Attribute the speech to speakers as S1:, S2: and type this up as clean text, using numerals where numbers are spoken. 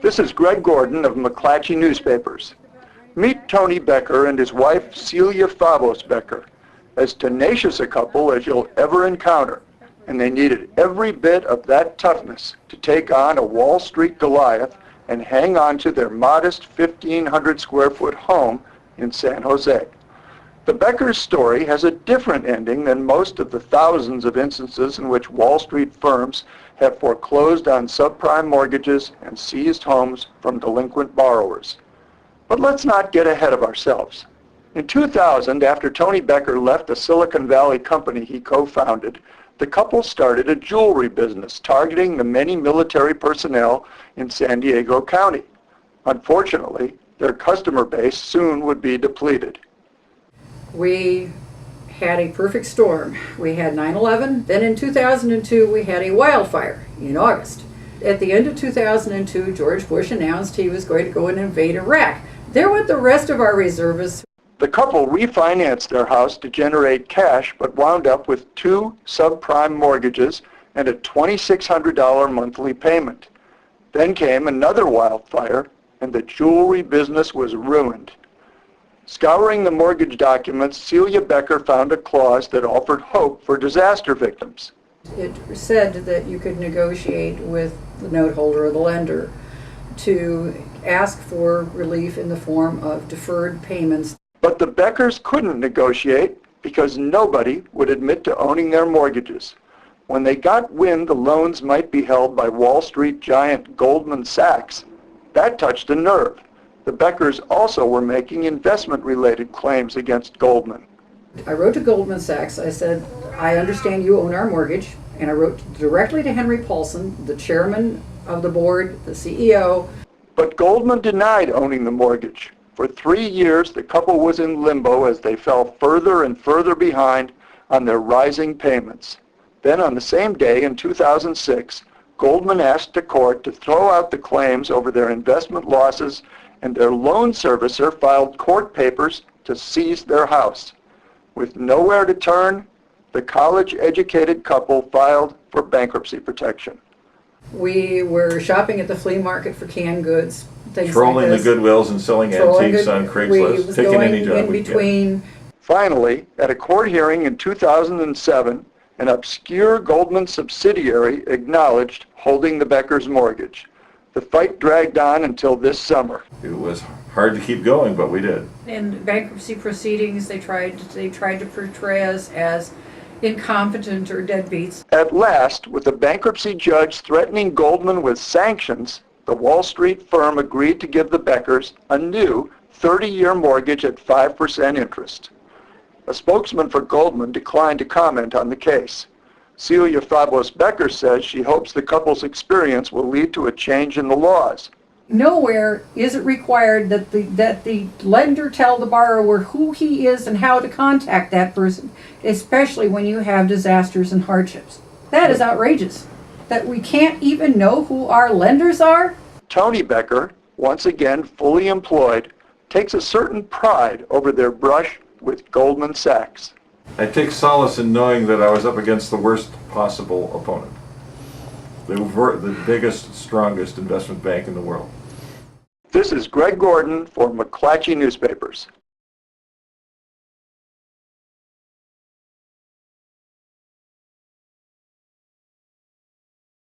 S1: This is Greg Gordon of McClatchy Newspapers. Meet Tony Becker and his wife Celia Favos Becker, as tenacious a couple as you'll ever encounter, and they needed every bit of that toughness to take on a Wall Street Goliath and hang on to their modest 1,500 square foot home in San Jose. The Beckers' story has a different ending than most of the thousands of instances in which Wall Street firms have foreclosed on subprime mortgages and seized homes from delinquent borrowers. But let's not get ahead of ourselves. In 2000, after Tony Becker left a Silicon Valley company he co-founded, the couple started a jewelry business targeting the many military personnel in San Diego County. Unfortunately, their customer base soon would be depleted.
S2: We had a perfect storm. We had 9/11, then in 2002 we had a wildfire in August. At the end of 2002, George Bush announced he was going to go and invade Iraq. There went the rest of our reservists.
S1: The couple refinanced their house to generate cash, but wound up with 2 subprime mortgages and a $2,600 monthly payment. Then came another wildfire, and the jewelry business was ruined. Scouring the mortgage documents, Celia Becker found a clause that offered hope for disaster victims.
S2: It said that you could negotiate with the note holder or the lender to ask for relief in the form of deferred payments.
S1: But the Beckers couldn't negotiate because nobody would admit to owning their mortgages. When they got wind the loans might be held by Wall Street giant Goldman Sachs, that touched a nerve. The Beckers also were making investment-related claims against Goldman.
S2: I wrote to Goldman Sachs. I said, I understand you own our mortgage. And I wrote directly to Henry Paulson, the chairman of the board, the CEO.
S1: But Goldman denied owning the mortgage. For 3 years, the couple was in limbo as they fell further and further behind on their rising payments. Then on the same day in 2006, Goldman asked the court to throw out the claims over their investment losses, and their loan servicer filed court papers to seize their house. With nowhere to turn, the college-educated couple filed for bankruptcy protection.
S2: We were shopping at the flea market for canned goods, things
S3: trolling
S2: like this.
S3: the Goodwills and selling antiques on Craigslist, taking any job we
S2: between.
S1: Finally, at a court hearing in 2007, an obscure Goldman subsidiary acknowledged holding the Beckers' mortgage. The fight dragged on until this summer.
S3: It was hard to keep going, but we did.
S2: In bankruptcy proceedings, they tried to portray us as incompetent or deadbeats.
S1: At last, with the bankruptcy judge threatening Goldman with sanctions, the Wall Street firm agreed to give the Beckers a new 30-year mortgage at 5% interest. A spokesman for Goldman declined to comment on the case. Celia Favos Becker says she hopes the couple's experience will lead to a change in the laws.
S2: Nowhere is it required that the lender tell the borrower who he is and how to contact that person, especially when you have disasters and hardships. That is outrageous. That we can't even know who our lenders are?
S1: Tony Becker, once again fully employed, takes a certain pride over their brush with Goldman Sachs.
S3: I take solace in knowing that I was up against the worst possible opponent. They were the biggest, strongest investment bank in the world.
S1: This is Greg Gordon for McClatchy Newspapers.